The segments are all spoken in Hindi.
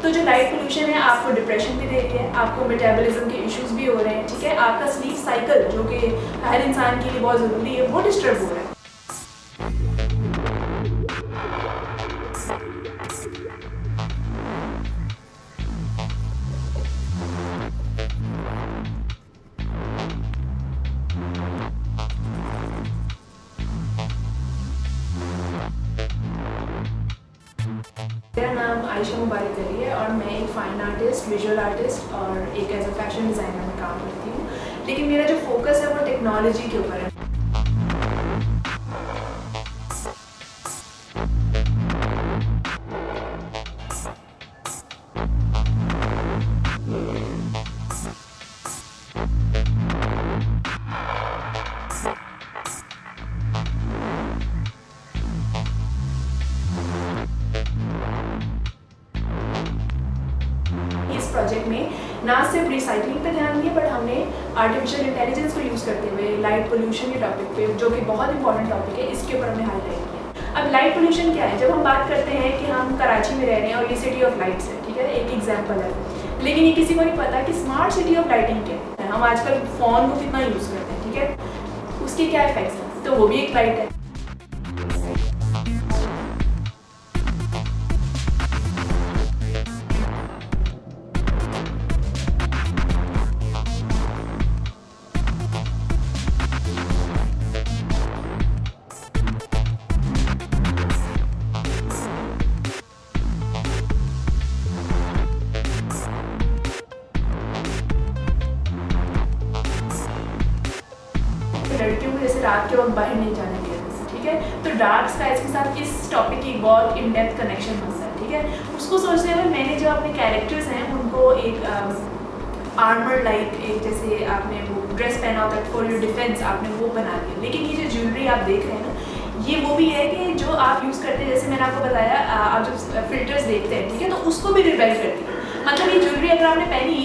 तो जो लाइट पोल्यूशन है आपको डिप्रेशन भी दे रही है, आपको मेटाबॉलिज्म के इश्यूज भी हो रहे हैं, ठीक है, आपका स्लीप साइकिल जो कि हर इंसान के लिए बहुत ज़रूरी है वो डिस्टर्ब हो रहा है। मेरा नाम आयशा मुबारक अली है और मैं एक फ़ाइन आर्टिस्ट, विजुअल आर्टिस्ट और एक एज अ फैशन डिज़ाइनर में काम करती हूँ। लेकिन मेरा जो फोकस है वो टेक्नोलॉजी के ऊपर है। प्रोजेक्ट में ना सिर्फ रिसाइकलिंग पे ध्यान दिया बट हमने आर्टिफिशियल इंटेलिजेंस को यूज़ करते हुए लाइट पोल्यूशन के टॉपिक पे, जो कि बहुत इंपॉर्टेंट टॉपिक है, इसके ऊपर हमने हाईलाइट किया। अब लाइट पोल्यूशन क्या है? जब हम बात करते हैं कि हम कराची में रह रहे हैं और ये सिटी ऑफ लाइट्स है, ठीक है, एक एग्जाम्पल है, लेकिन ये किसी को नहीं पता कि स्मार्ट सिटी ऑफ लाइटिंग क्या है। हम आजकल फ़ोन को कितना यूज़ करते हैं, ठीक है, उसके क्या इफेक्ट्स हैं, तो वो भी एक लाइट है। लड़कियों को जैसे रात के वक्त बाहर नहीं जाने दिया, ठीक है, तो डार्क स्काइज के साथ इस टॉपिक की बहुत इन डेप्थ कनेक्शन बनता है, ठीक है। उसको सोचते हुए मैंने जो अपने कैरेक्टर्स हैं उनको एक आर्मर लाइक, एक जैसे आपने वो ड्रेस पहना होता है फॉर योर डिफेंस, आपने वो बना दिया। लेकिन ये जो ज्वेलरी आप देख रहे हैं ना, ये वो भी है कि जो आप यूज़ करते हैं, जैसे मैंने आपको बताया, आप जब फिल्टर्स देखते हैं, ठीक है, तो उसको भी रिपेल करती है। मतलब ये ज्वेलरी अगर आपने पहनी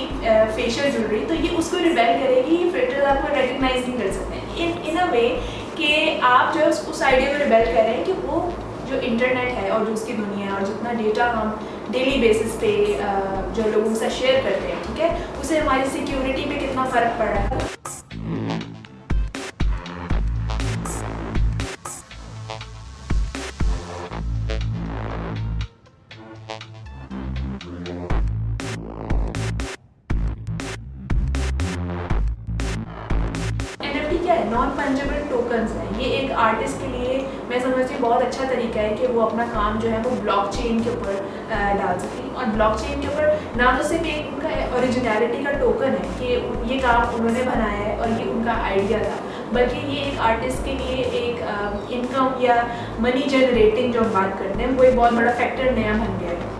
फेशियल ज्वेलरी, तो ये उसको रिपेल करेगी, ये फिल्टर्स आपको रिकग्नाइज नहीं कर सकते इन अ वे कि आप जो है उस आइडिया को रिबेल कर रहे हैं कि वो जो इंटरनेट है और जो उसकी दुनिया है और जितना डेटा हम डेली बेसिस पे जो लोगों के साथ शेयर करते हैं, ठीक है, उससे हमारी सिक्योरिटी पे कितना फ़र्क पड़ रहा है। क्या है, नॉन फंजिबल टोकन्स हैं। ये एक आर्टिस्ट के लिए मैं समझती हूँ बहुत अच्छा तरीका है कि वो अपना काम जो है वो ब्लॉकचेन के ऊपर डाल सकें। और ब्लॉकचेन के ऊपर ना तो सिर्फ एक उनका ओरिजिनलिटी का टोकन है कि ये काम उन्होंने बनाया है और ये उनका आइडिया था, बल्कि ये एक आर्टिस्ट के लिए एक इनकम या मनी जनरेटिंग जो हम बात करते हैं वो एक बहुत बड़ा फैक्टर नया बन गया है।